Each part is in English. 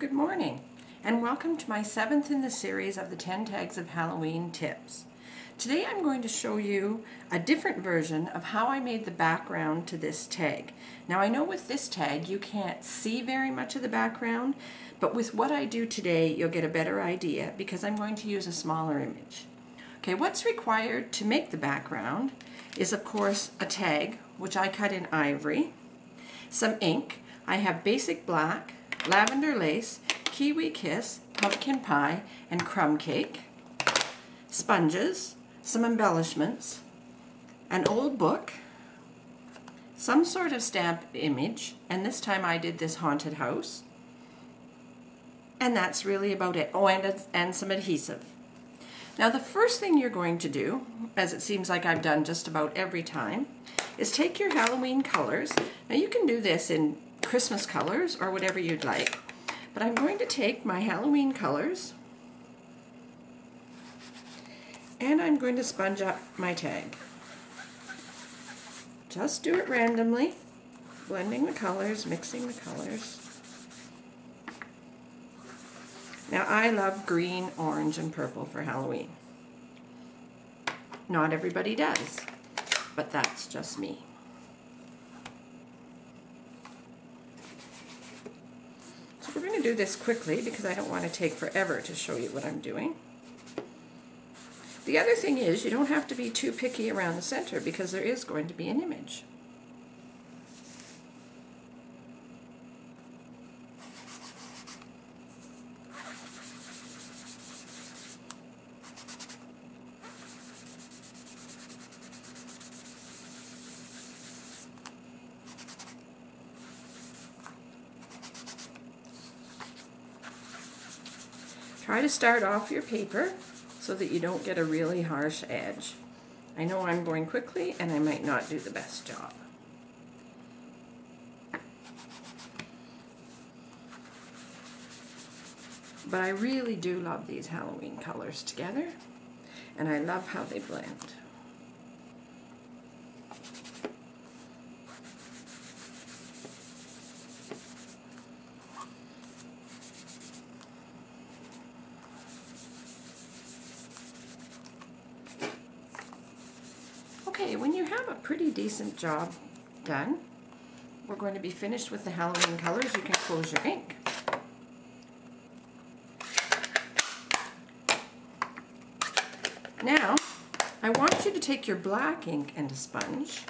Good morning, and welcome to my 7th in the series of the 10 tags of Halloween tips. Today I'm going to show you a different version of how I made the background to this tag. Now I know with this tag you can't see very much of the background, but with what I do today you'll get a better idea because I'm going to use a smaller image. Okay, what's required to make the background is of course a tag, which I cut in ivory, some ink. I have basic black, lavender lace, kiwi kiss, pumpkin pie, and crumb cake, sponges, some embellishments, an old book, some sort of stamp image, and this time I did this haunted house, and that's really about it. Oh, and some adhesive. Now the first thing you're going to do, as it seems like I've done just about every time, is take your Halloween colors. Now you can do this in Christmas colors or whatever you'd like, but I'm going to take my Halloween colors and I'm going to sponge up my tag. Just do it randomly, blending the colors, mixing the colors. Now I love green, orange, and purple for Halloween. Not everybody does, but that's just me. So we're going to do this quickly because I don't want to take forever to show you what I'm doing. The other thing is you don't have to be too picky around the center because there is going to be an image. Try to start off your paper so that you don't get a really harsh edge. I know I'm going quickly and I might not do the best job. But I really do love these Halloween colors together, and I love how they blend. Okay, when you have a pretty decent job done, we're going to be finished with the Halloween colors. You can close your ink. Now, I want you to take your black ink and a sponge,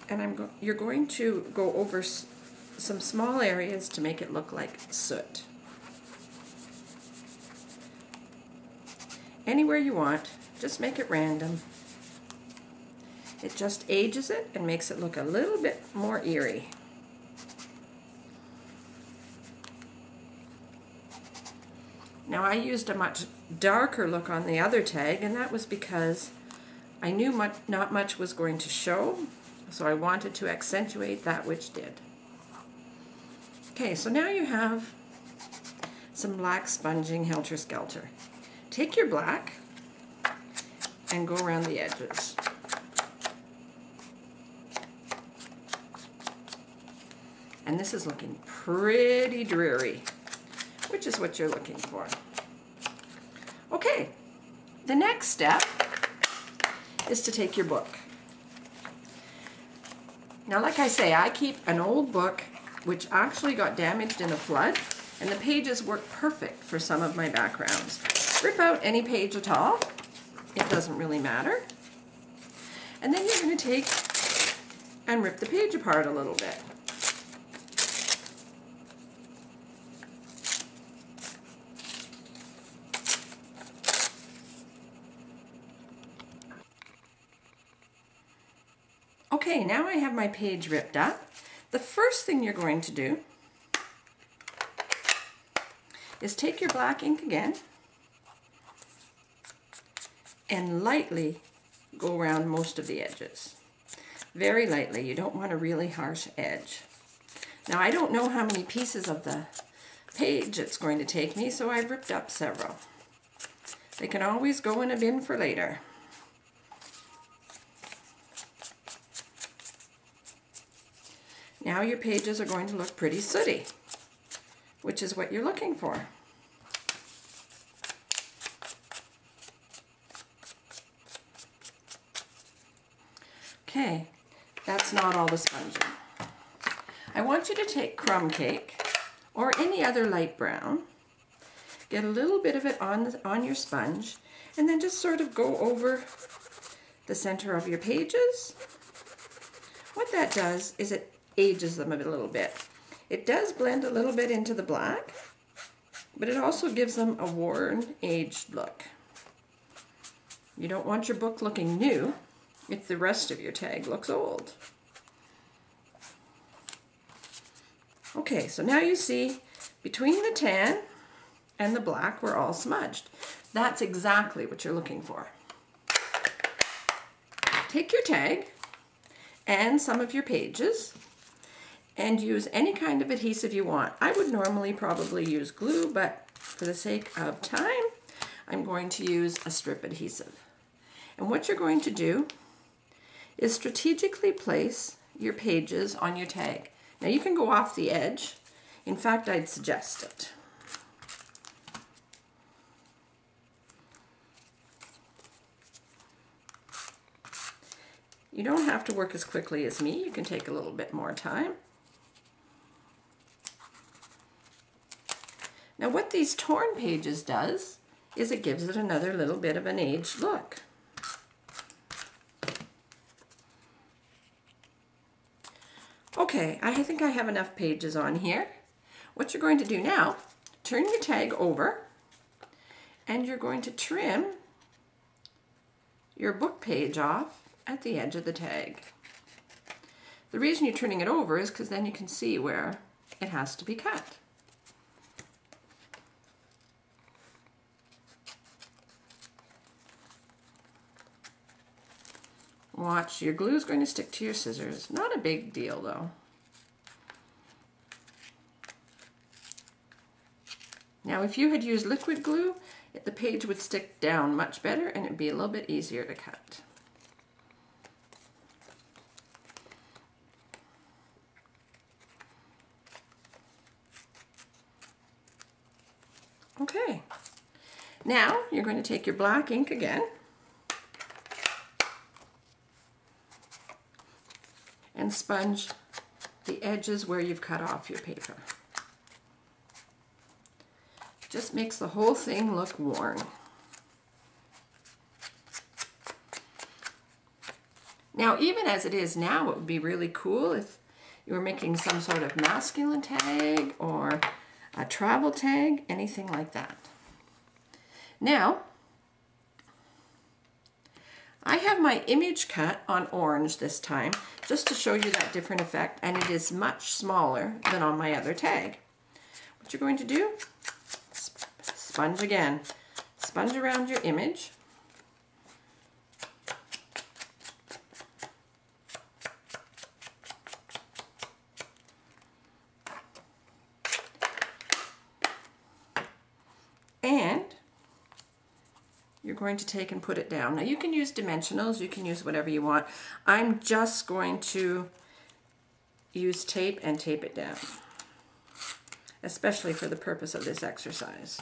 and you're going to go over some small areas to make it look like soot. Anywhere you want, just make it random. It just ages it and makes it look a little bit more eerie. Now I used a much darker look on the other tag, and that was because I knew not much was going to show, so I wanted to accentuate that which did. Okay, so now you have some black sponging helter-skelter. Take your black and go around the edges. And this is looking pretty dreary, which is what you're looking for. Okay, the next step is to take your book. Now, like I say, I keep an old book which actually got damaged in a flood, and the pages work perfect for some of my backgrounds. Rip out any page at all, it doesn't really matter. And then you're going to take and rip the page apart a little bit. Okay, now I have my page ripped up. The first thing you're going to do is take your black ink again and lightly go around most of the edges. Very lightly. You don't want a really harsh edge. Now I don't know how many pieces of the page it's going to take me, so I've ripped up several. They can always go in a bin for later. Now your pages are going to look pretty sooty, which is what you're looking for. Okay, that's not all the sponging. I want you to take crumb cake or any other light brown, get a little bit of it on your sponge, and then just sort of go over the center of your pages. What that does is it ages them a little bit. It does blend a little bit into the black, but it also gives them a worn, aged look. You don't want your book looking new if the rest of your tag looks old. Okay, so now you see between the tan and the black, we're all smudged. That's exactly what you're looking for. Take your tag and some of your pages and use any kind of adhesive you want. I would normally probably use glue, but for the sake of time, I'm going to use a strip adhesive. And what you're going to do is strategically place your pages on your tag. Now you can go off the edge. In fact, I'd suggest it. You don't have to work as quickly as me. You can take a little bit more time. Now what these torn pages does is it gives it another little bit of an aged look. Okay, I think I have enough pages on here. What you're going to do now, turn your tag over and you're going to trim your book page off at the edge of the tag. The reason you're turning it over is because then you can see where it has to be cut. Watch, your glue is going to stick to your scissors. Not a big deal though. Now if you had used liquid glue, the page would stick down much better and it'd be a little bit easier to cut. Okay, now you're going to take your black ink again and sponge the edges where you've cut off your paper. Just makes the whole thing look worn. Now, even as it is now, it would be really cool if you were making some sort of masculine tag or a travel tag, anything like that. Now, I have my image cut on orange this time, just to show you that different effect, and it is much smaller than on my other tag. What you're going to do, sponge again. Sponge around your image. And you're going to take and put it down. Now you can use dimensionals, you can use whatever you want. I'm just going to use tape and tape it down, especially for the purpose of this exercise.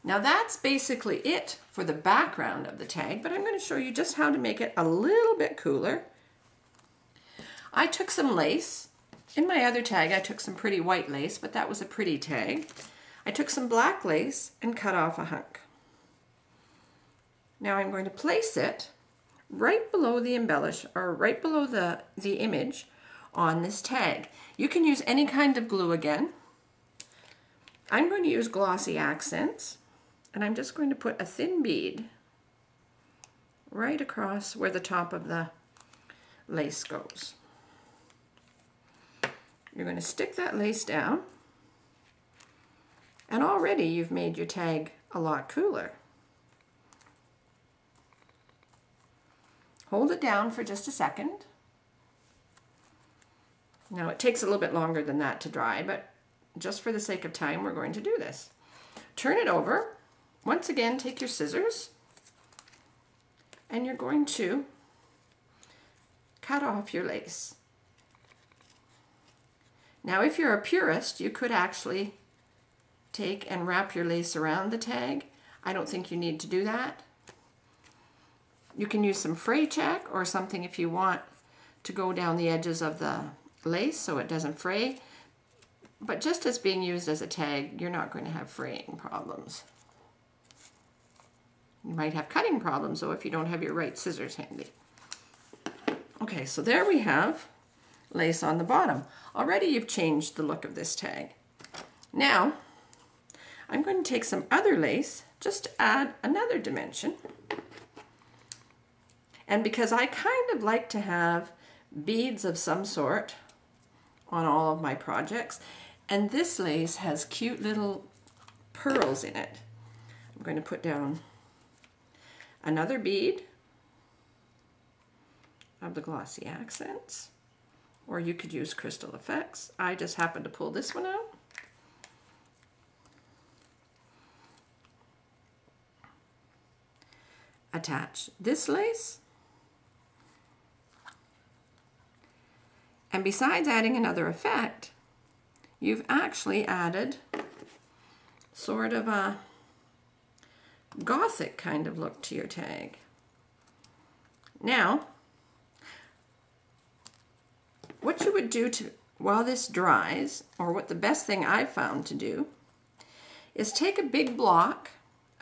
Now that's basically it for the background of the tag, but I'm going to show you just how to make it a little bit cooler. I took some lace. In my other tag, I took some pretty white lace, but that was a pretty tag. I took some black lace and cut off a hunk. Now I'm going to place it right below the embellish, or right below the image on this tag. You can use any kind of glue again. I'm going to use glossy accents, and I'm just going to put a thin bead right across where the top of the lace goes. You're going to stick that lace down, and already you've made your tag a lot cooler. Hold it down for just a second. Now it takes a little bit longer than that to dry, but just for the sake of time, we're going to do this. Turn it over. Once again, take your scissors and you're going to cut off your lace. Now, if you're a purist, you could actually take and wrap your lace around the tag. I don't think you need to do that. You can use some fray check or something if you want to go down the edges of the lace so it doesn't fray. But just as being used as a tag, you're not going to have fraying problems. You might have cutting problems though if you don't have your right scissors handy. Okay, so there we have lace on the bottom. Already you've changed the look of this tag. Now, I'm going to take some other lace just to add another dimension. And because I kind of like to have beads of some sort on all of my projects, and this lace has cute little pearls in it, I'm going to put down another bead of the glossy accents, or you could use crystal effects. I just happened to pull this one out. Attach this lace. And besides adding another effect, you've actually added sort of a gothic kind of look to your tag. Now, what you would do while this dries, or what the best thing I've found to do, is take a big block,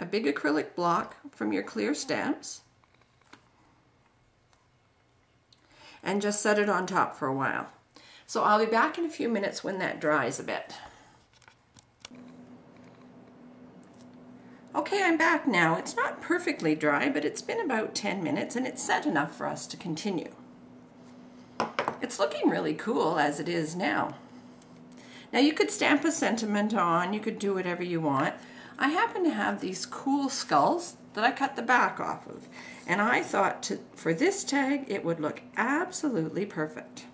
a big acrylic block from your clear stamps, and just set it on top for a while. So I'll be back in a few minutes when that dries a bit. Okay, I'm back now. It's not perfectly dry, but it's been about 10 minutes and it's set enough for us to continue. It's looking really cool as it is now. Now you could stamp a sentiment on, you could do whatever you want. I happen to have these cool skulls that I cut the back off of, and I thought for this tag it would look absolutely perfect.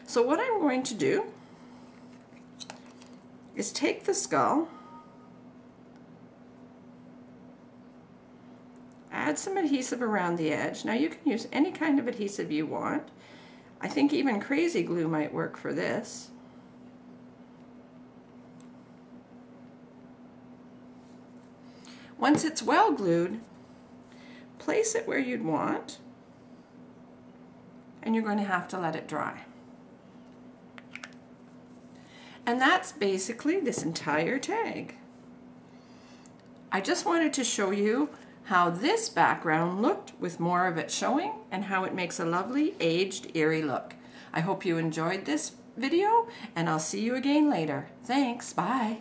So what I'm going to do is take the skull, add some adhesive around the edge. Now you can use any kind of adhesive you want. I think even crazy glue might work for this. Once it's well glued, place it where you'd want, and you're going to have to let it dry. And that's basically this entire tag. I just wanted to show you how this background looked with more of it showing and how it makes a lovely aged eerie look. I hope you enjoyed this video, and I'll see you again later. Thanks, bye.